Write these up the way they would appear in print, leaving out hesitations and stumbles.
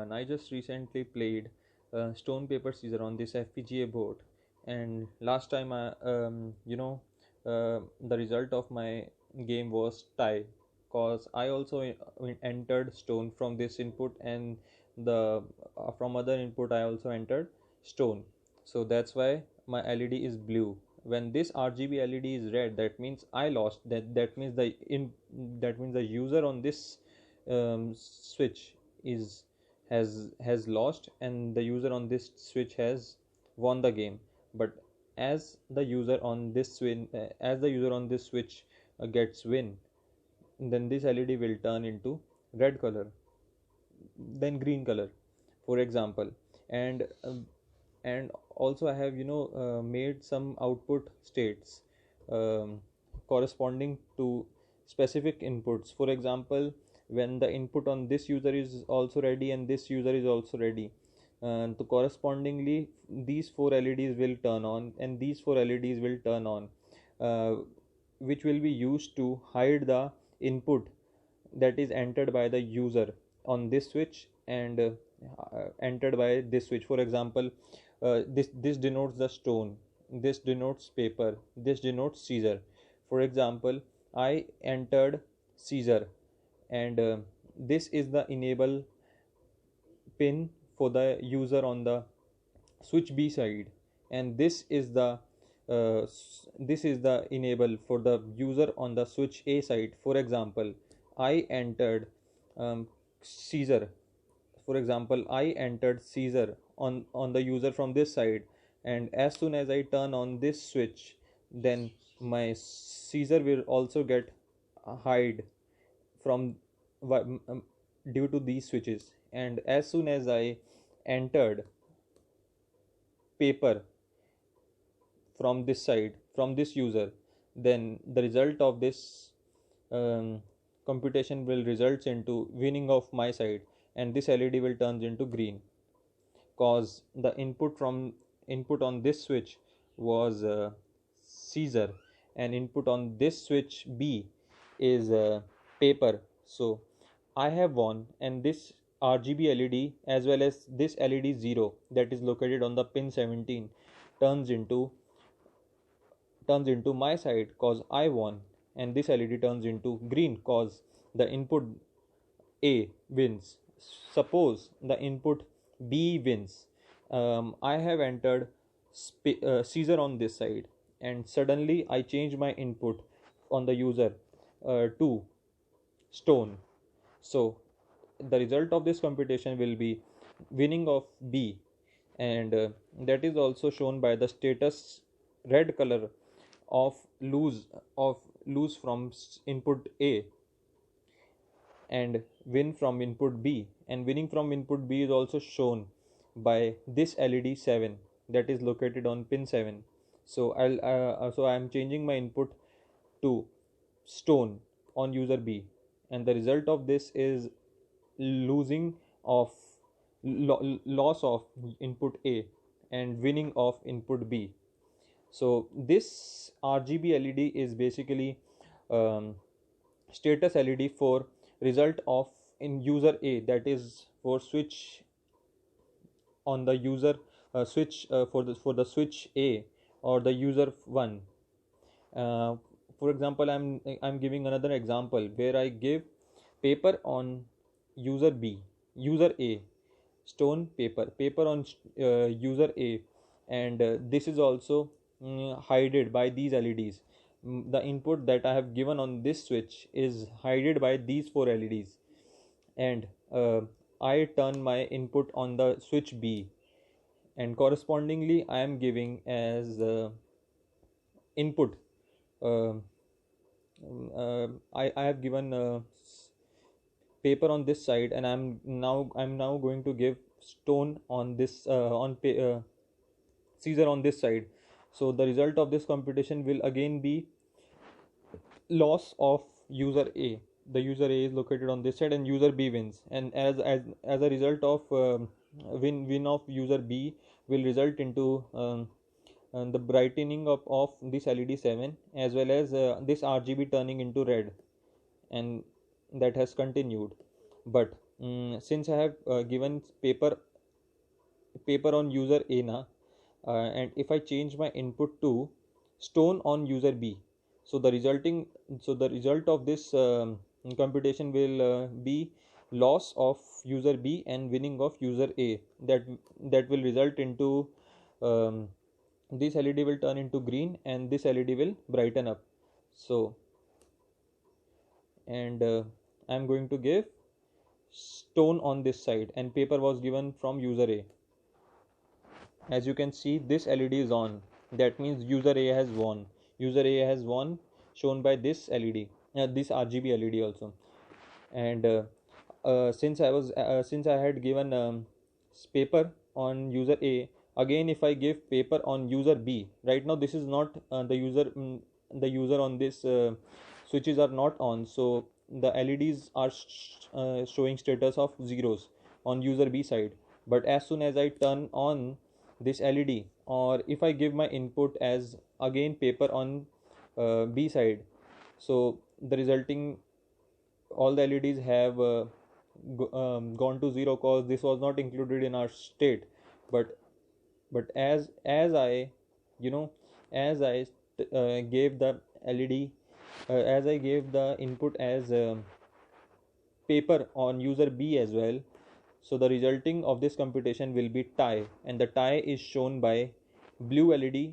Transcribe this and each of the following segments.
everyone. I just recently played Stone Paper Scissor on this FPGA board, and last time the result of my game was tie, cause I also entered stone from this input, and the from other input I also entered stone. So that's why my LED is blue. When this RGB LED is red, that means I lost. That means the user on this switch is has lost, and the user on this switch has won the game. But as the user on this switch gets win, then this LED will turn into red color, then green color, for example. And um, and also I have made some output states um, corresponding to specific inputs. For example, when the input on this user is also ready and this user is also ready, so correspondingly these four LEDs will turn on and these four LEDs will turn on, uh, which will be used to hide the input that is entered by the user on this switch and entered by this switch. For example, this denotes the stone, this denotes paper, this denotes Caesar. For example, I entered Caesar, and this is the enable pin for the user on the switch B side, and this is the enable for the user on the switch A side. For example, I entered Caesar. For example, I entered Caesar on the user from this side, and as soon as I turn on this switch, then my Caesar will also get hide from due to these switches. And as soon as I entered paper from this side, from this user, then the result of this um, computation will results into winning of my side, and this LED will turn into green, cause the input on this switch was Caesar, and input on this switch B is paper. So I have won, and this RGB LED as well as this LED 0 that is located on the pin 17 turns into my side cause I won, and this LED turns into green cause the input A wins. Suppose the input B wins. I have entered Caesar on this side, and suddenly I change my input on the user to stone. So the result of this computation will be winning of B, and that is also shown by the status red color of lose from input A and win from input B, and winning from input B is also shown by this LED 7 that is located on pin 7. So I am changing my input to stone on user B, and the result of this is losing of loss of input A and winning of input B. So this RGB LED is basically status LED for result of in user A, that is for switch on the user switch for the switch A or the user 1. For example, I'm giving another example where I give paper on user B, user A, stone paper on user A, and this is also hided by these LEDs. The input that I have given on this switch is hided by these four LEDs, and I turn my input on the switch B, and correspondingly I am giving as input uh, I have given paper on this side, and I'm now going to give stone on this Caesar on this side. So the result of this computation will again be loss of user A. The user A is located on this side, and user B wins. And as a result of win of user B will result into the brightening of this LED 7 as well as this RGB turning into red, and that has continued. But since I have given paper on user A na, and if I change my input to stone on user B, so the result of this computation will be loss of user B and winning of user A. That will result into um, this LED will turn into green and this LED will brighten up. So, and I'm going to give stone on this side, and paper was given from user A. As you can see, this LED is on. That means user A has won. User A has won, shown by this LED, this RGB LED also. And since I had given paper on user A, again if I give paper on user B, right now this is not the user on this switches are not on, so the LEDs are showing status of zeros on user B side. But as soon as I turn on this LED, or if I give my input as again paper on B side, so the resulting all the LEDs have gone to zero, cause this was not included in our state. But as I, you know, as I gave the LED, as I gave the input as paper on user B as well, so the resulting of this computation will be tie, and the tie is shown by blue LED,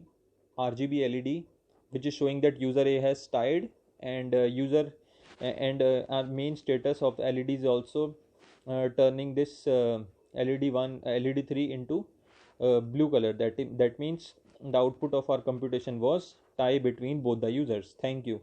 RGB LED, which is showing that user A has tied, and our main status of LED is also turning this LED1, LED3 into blue color. That means the output of our computation was tie between both the users. Thank you.